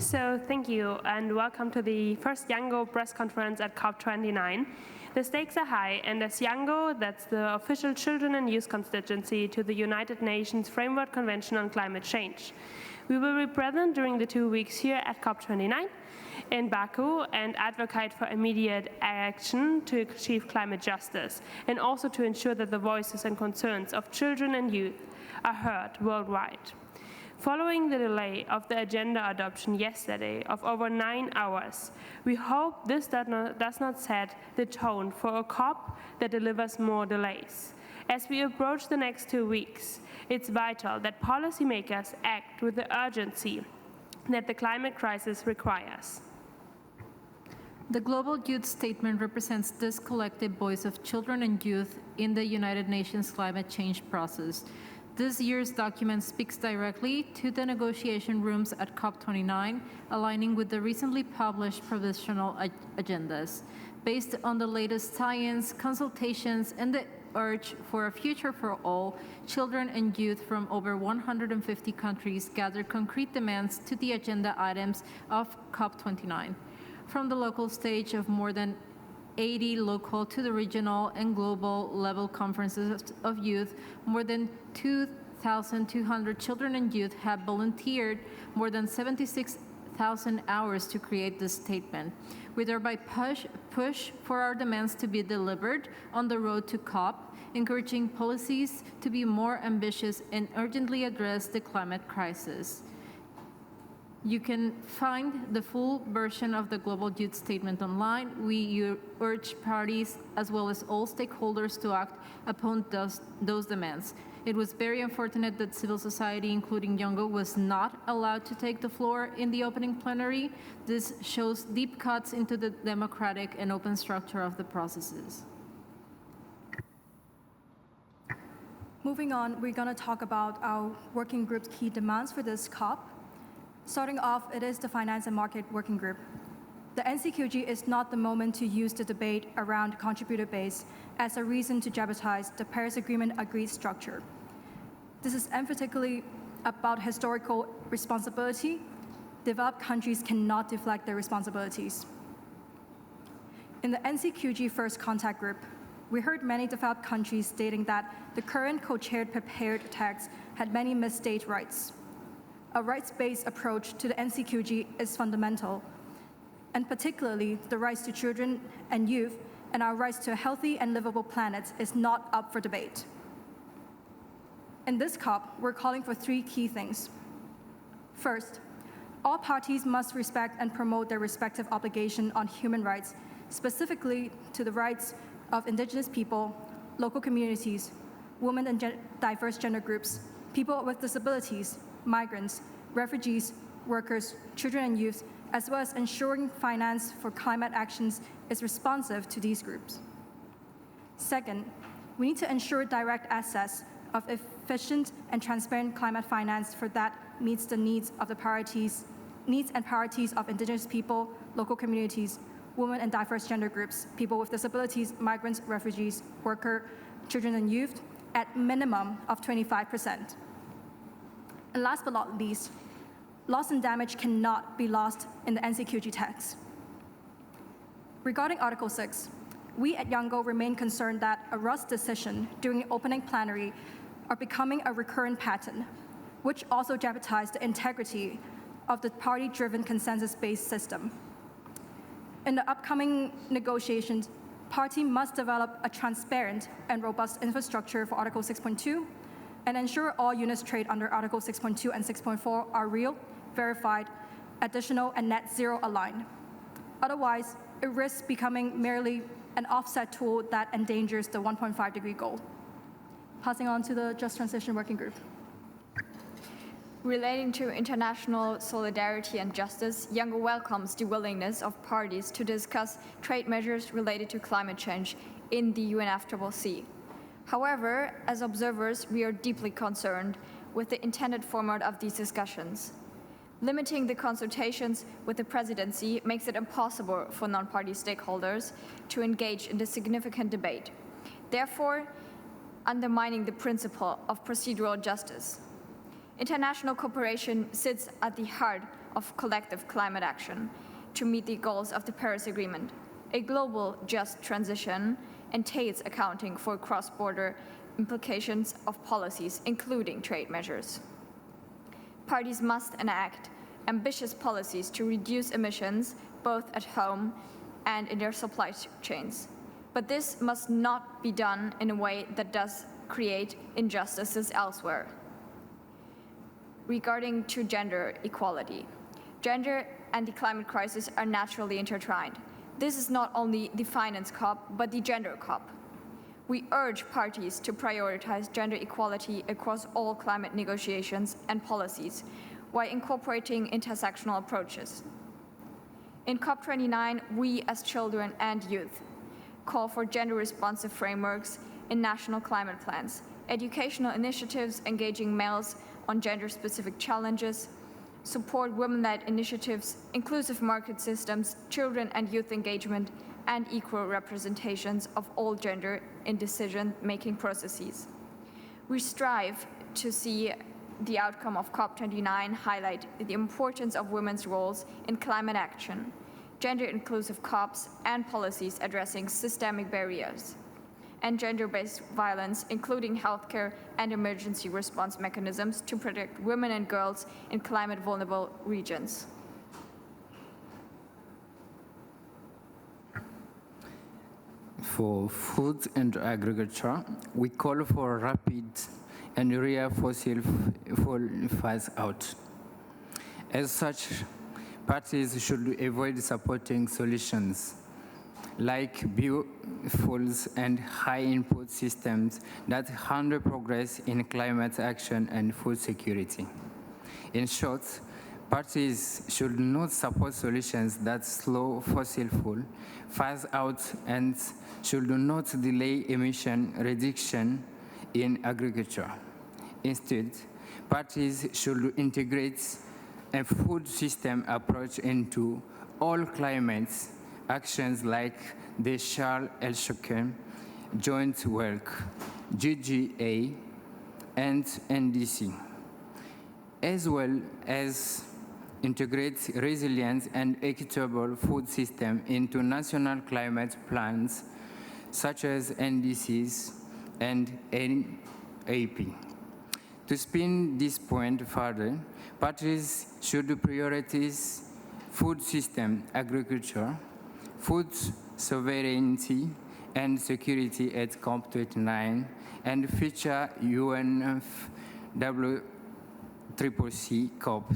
So thank you and welcome to the first YOUNGO press conference at COP29. The stakes are high, and as YOUNGO, that's the official children and youth constituency to the United Nations Framework Convention on Climate Change. We will be present during the 2 weeks here at COP29 in Baku and advocate for immediate action to achieve climate justice and also to ensure that the voices and concerns of children and youth are heard worldwide. Following the delay of the agenda adoption yesterday of over 9 hours, we hope this does not set the tone for a COP that delivers more delays. As we approach the next 2 weeks, it's vital that policymakers act with the urgency that the climate crisis requires. The Global Youth Statement represents this collective voice of children and youth in the United Nations climate change process. This year's document speaks directly to the negotiation rooms at COP29, aligning with the recently published provisional agendas. Based on the latest science, consultations, and the urge for a future for all, children and youth from over 150 countries gathered concrete demands to the agenda items of COP29. From the local stage of more than 80 local to the regional and global level conferences of youth, more than 2,200 children and youth have volunteered more than 76,000 hours to create this statement. We thereby push for our demands to be delivered on the road to COP, encouraging policies to be more ambitious and urgently address the climate crisis. You can find the full version of the Global Youth Statement online. We urge parties as well as all stakeholders to act upon those demands. It was very unfortunate that civil society, including YOUNGO, was not allowed to take the floor in the opening plenary. This shows deep cuts into the democratic and open structure of the processes. Moving on, we're going to talk about our working group's key demands for this COP. Starting off, it is the Finance and Market Working Group. The NCQG is not the moment to use the debate around contributor base as a reason to jeopardize the Paris Agreement agreed structure. This is emphatically about historical responsibility. Developed countries cannot deflect their responsibilities. In the NCQG First Contact Group, we heard many developed countries stating that the current co-chaired prepared text had many misstate rights. A rights-based approach to the NCQG is fundamental, and particularly the rights to children and youth and our rights to a healthy and livable planet is not up for debate. In this COP, we're calling for 3 key things. First, all parties must respect and promote their respective obligation on human rights, specifically to the rights of indigenous people, local communities, women and diverse gender groups, people with disabilities, migrants, refugees, workers, children and youth, as well as ensuring finance for climate actions is responsive to these groups. Second, we need to ensure direct access of efficient and transparent climate finance for that meets the needs and priorities of indigenous people, local communities, women and diverse gender groups, people with disabilities, migrants, refugees, workers, children and youth, at minimum of 25%. And last but not least, loss and damage cannot be lost in the NCQG text. Regarding Article 6, we at YOUNGO remain concerned that a rushed decision during the opening plenary are becoming a recurrent pattern, which also jeopardize the integrity of the party-driven consensus-based system. In the upcoming negotiations, party must develop a transparent and robust infrastructure for Article 6.2 and ensure all units trade under Article 6.2 and 6.4 are real, verified, additional, and net zero aligned. Otherwise, it risks becoming merely an offset tool that endangers the 1.5-degree goal. Passing on to the Just Transition Working Group. Relating to international solidarity and justice, YOUNGO welcomes the willingness of parties to discuss trade measures related to climate change in the UNFCCC. However, as observers, we are deeply concerned with the intended format of these discussions. Limiting the consultations with the presidency makes it impossible for non-party stakeholders to engage in the significant debate, therefore undermining the principle of procedural justice. International cooperation sits at the heart of collective climate action to meet the goals of the Paris Agreement. A global just transition entails accounting for cross-border implications of policies, including trade measures. Parties must enact ambitious policies to reduce emissions both at home and in their supply chains. But this must not be done in a way that does create injustices elsewhere. Regarding to gender equality, gender and the climate crisis are naturally intertwined. This is not only the finance COP, but the gender COP. We urge parties to prioritize gender equality across all climate negotiations and policies while incorporating intersectional approaches. In COP29, we as children and youth call for gender-responsive frameworks in national climate plans, educational initiatives engaging males on gender-specific challenges, support women-led initiatives, inclusive market systems, children and youth engagement, and equal representations of all gender in decision-making processes. We strive to see the outcome of COP29 highlight the importance of women's roles in climate action, gender-inclusive COPs, and policies addressing systemic barriers, and gender-based violence, including healthcare and emergency response mechanisms to protect women and girls in climate-vulnerable regions. For food and agriculture, we call for rapid and real fossil fuel phase out. As such, parties should avoid supporting solutions like biofuels and high-input systems that hinder progress in climate action and food security. In short, parties should not support solutions that slow fossil fuel phase out and should not delay emission reduction in agriculture. Instead, parties should integrate a food system approach into all climate actions like the Sharm el-Sheikh Joint Work, GGA, and NDC, as well as integrate resilient and equitable food system into national climate plans such as NDCs and NAP. To spin this point further, parties should prioritize food system agriculture, food sovereignty and security at COP29 and feature UNFCCC COP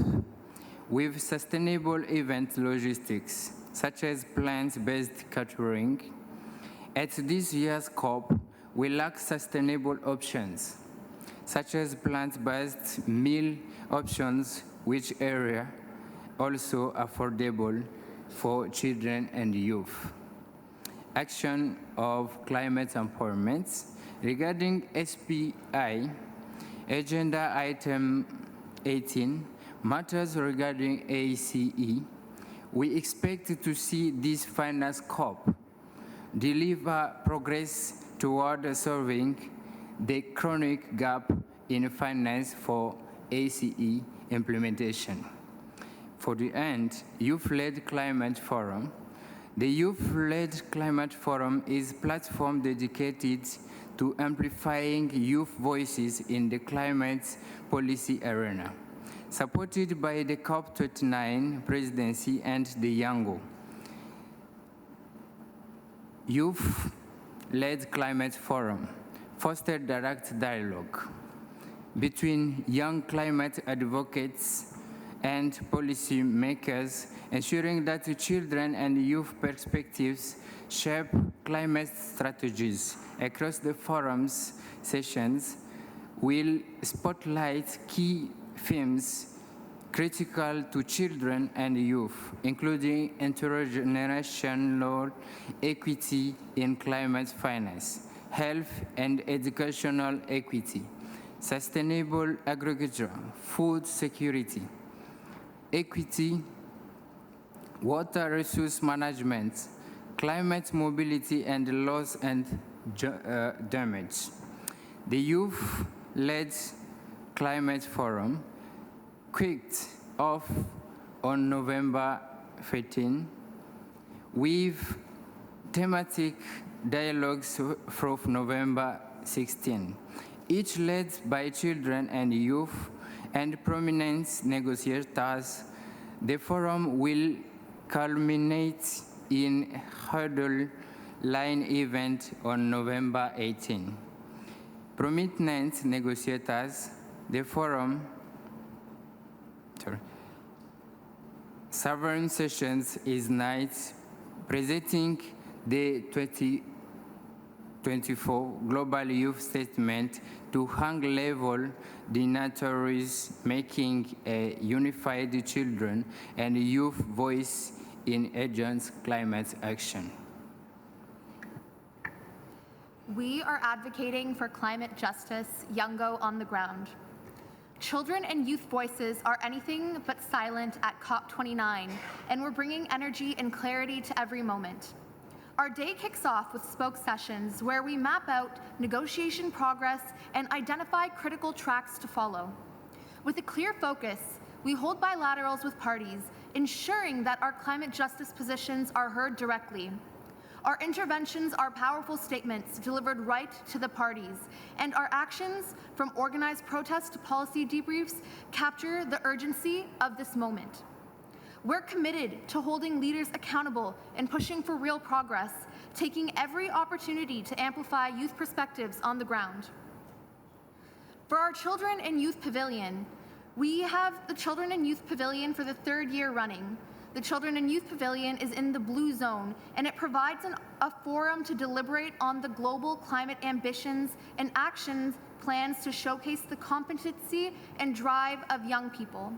with sustainable event logistics, such as plant-based catering. At this year's COP, we lack sustainable options, such as plant-based meal options, which are also affordable for children and youth. Action of climate empowerment. Regarding SPI, Agenda Item 18, matters regarding ACE, we expect to see this finance COP deliver progress toward solving the chronic gap in finance for ACE implementation. For the end, Youth-Led Climate Forum. The Youth-Led Climate Forum is a platform dedicated to amplifying youth voices in the climate policy arena, supported by the COP29 presidency and the YOUNGO. Youth-Led Climate Forum foster direct dialogue between young climate advocates and policy makers, ensuring that children and youth perspectives shape climate strategies. Across the forum's sessions will spotlight key themes critical to children and youth, including intergenerational equity in climate finance, health and educational equity, sustainable agriculture, food security, equity, water resource management, climate mobility and loss and damage. The Youth-Led Climate Forum kicked off on November 13, with thematic dialogues from November 16, each led by children and youth and prominent negotiators. The forum will culminate in a hurdle line event on November 18. Prominent negotiators, the forum, several sessions is night, presenting the 2024 Global Youth Statement to high-level dignitaries, making a unified children and youth voice in urgent climate action. We are advocating for climate justice, YOUNGO on the ground. Children and youth voices are anything but silent at COP29, and we're bringing energy and clarity to every moment. Our day kicks off with spoke sessions where we map out negotiation progress and identify critical tracks to follow. With a clear focus, we hold bilaterals with parties, ensuring that our climate justice positions are heard directly. Our interventions are powerful statements delivered right to the parties, and our actions, from organized protest to policy debriefs, capture the urgency of this moment. We're committed to holding leaders accountable and pushing for real progress, taking every opportunity to amplify youth perspectives on the ground. For our Children and Youth Pavilion, we have the Children and Youth Pavilion for the third year running. The Children and Youth Pavilion is in the blue zone, and it provides a forum to deliberate on the global climate ambitions and action plans to showcase the competency and drive of young people,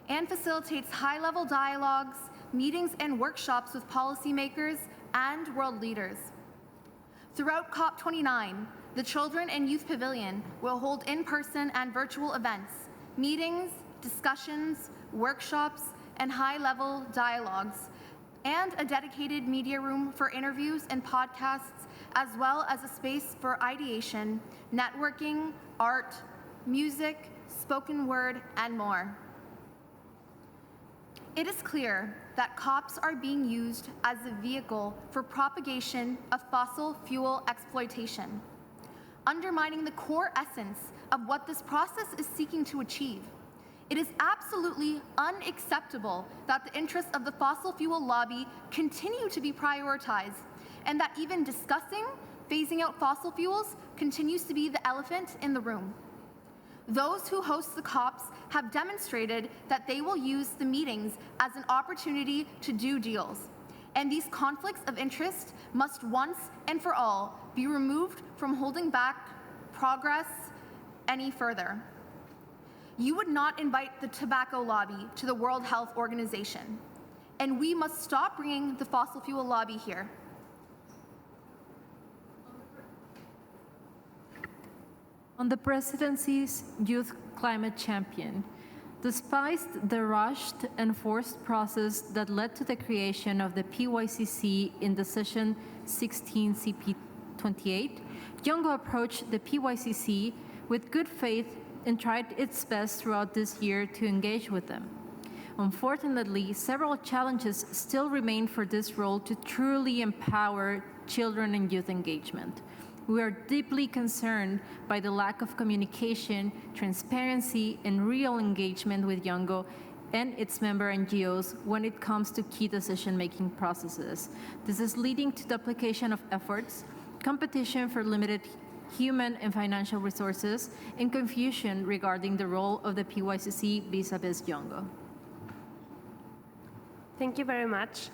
and facilitates high-level dialogues, meetings, and workshops with policymakers and world leaders. Throughout COP29, the Children and Youth Pavilion will hold in-person and virtual events, meetings, discussions, workshops, and high-level dialogues, and a dedicated media room for interviews and podcasts, as well as a space for ideation, networking, art, music, spoken word, and more. It is clear that COPs are being used as a vehicle for propagation of fossil fuel exploitation, undermining the core essence of what this process is seeking to achieve. It is absolutely unacceptable that the interests of the fossil fuel lobby continue to be prioritized, and that even discussing phasing out fossil fuels continues to be the elephant in the room. Those who host the COPs have demonstrated that they will use the meetings as an opportunity to do deals, and these conflicts of interest must once and for all be removed from holding back progress any further. You would not invite the tobacco lobby to the World Health Organization, and we must stop bringing the fossil fuel lobby here. On the presidency's Youth Climate Champion, despite the rushed and forced process that led to the creation of the PYCC in Decision 16 CP28, YOUNGO approached the PYCC with good faith and tried its best throughout this year to engage with them. Unfortunately, several challenges still remain for this role to truly empower children and youth engagement. We are deeply concerned by the lack of communication, transparency, and real engagement with YOUNGO and its member NGOs when it comes to key decision-making processes. This is leading to duplication of efforts, competition for limited human and financial resources, and confusion regarding the role of the PYCC vis-a-vis YOUNGO. Thank you very much.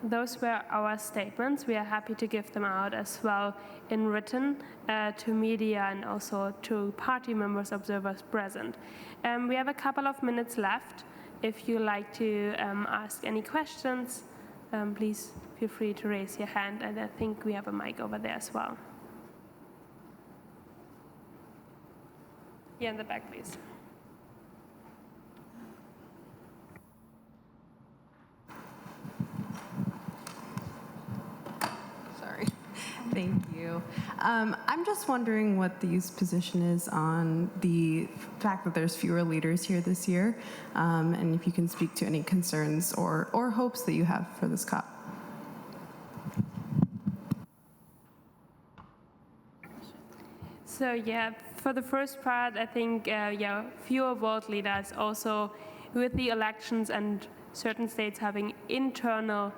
Those were our statements. We are happy to give them out as well in written to media and also to party members, observers present. We have a couple of minutes left. If you like to ask any questions, please feel free to raise your hand, and I think we have a mic over there as well. Here in the back, please. Thank you. you. I'm just wondering what the youth's position is on the fact that there's fewer leaders here this year, and if you can speak to any concerns or hopes that you have for this COP. So yeah, for the first part, I think fewer world leaders. Also, with the elections and certain states having internal,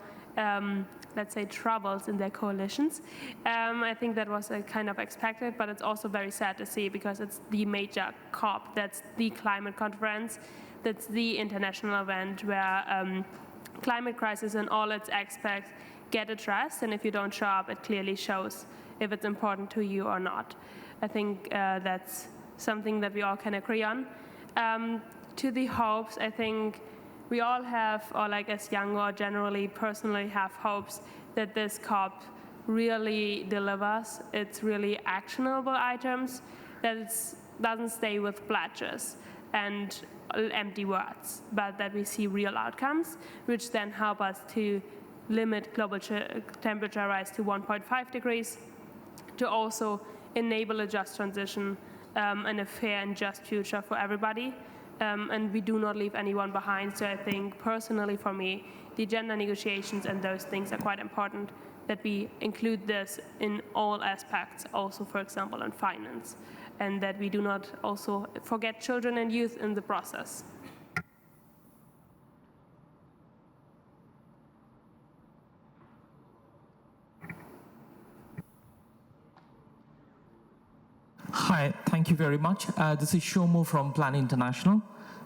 let's say, troubles in their coalitions, I think that was kind of expected. But it's also very sad to see, because it's the major COP. That's the climate conference. That's the international event where climate crisis and all its aspects get addressed. And if you don't show up, it clearly shows if it's important to you or not. I think that's something that we all can agree on. To the hopes, I think we all have, or like as YOUNGO generally personally have hopes that this COP really delivers. It's really actionable items, that it doesn't stay with pledges and empty words, but that we see real outcomes, which then help us to limit global temperature rise to 1.5 degrees, to also enable a just transition and a fair and just future for everybody. And we do not leave anyone behind. So I think personally for me, the agenda negotiations and those things are quite important, that we include this in all aspects, also for example in finance, and that we do not also forget children and youth in the process. Hi, thank you very much. This is Shomo from Plan International.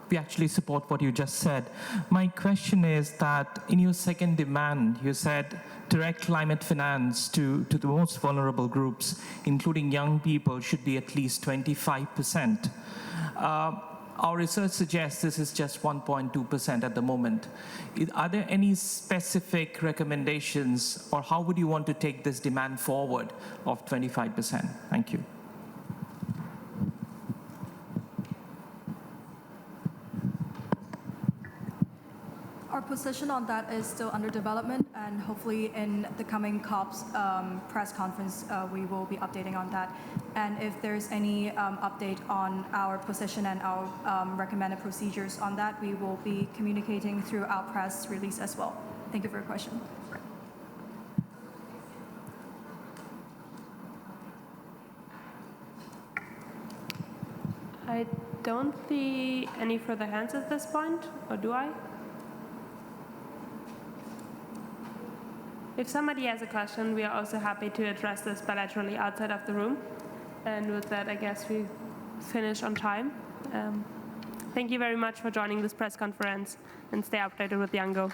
We actually support what you just said. My question is that in your second demand, you said direct climate finance to the most vulnerable groups, including young people, should be at least 25%. Our research suggests this is just 1.2% at the moment. Are there any specific recommendations, or how would you want to take this demand forward of 25%? Thank you. Our position on that is still under development, and hopefully in the coming COP's press conference, we will be updating on that. And if there's any update on our position and our recommended procedures on that, we will be communicating through our press release as well. Thank you for your question. I don't see any further hands at this point, or do I? If somebody has a question, we are also happy to address this bilaterally outside of the room. And with that, I guess we finish on time. Thank you very much for joining this press conference, and stay updated with YOUNGO.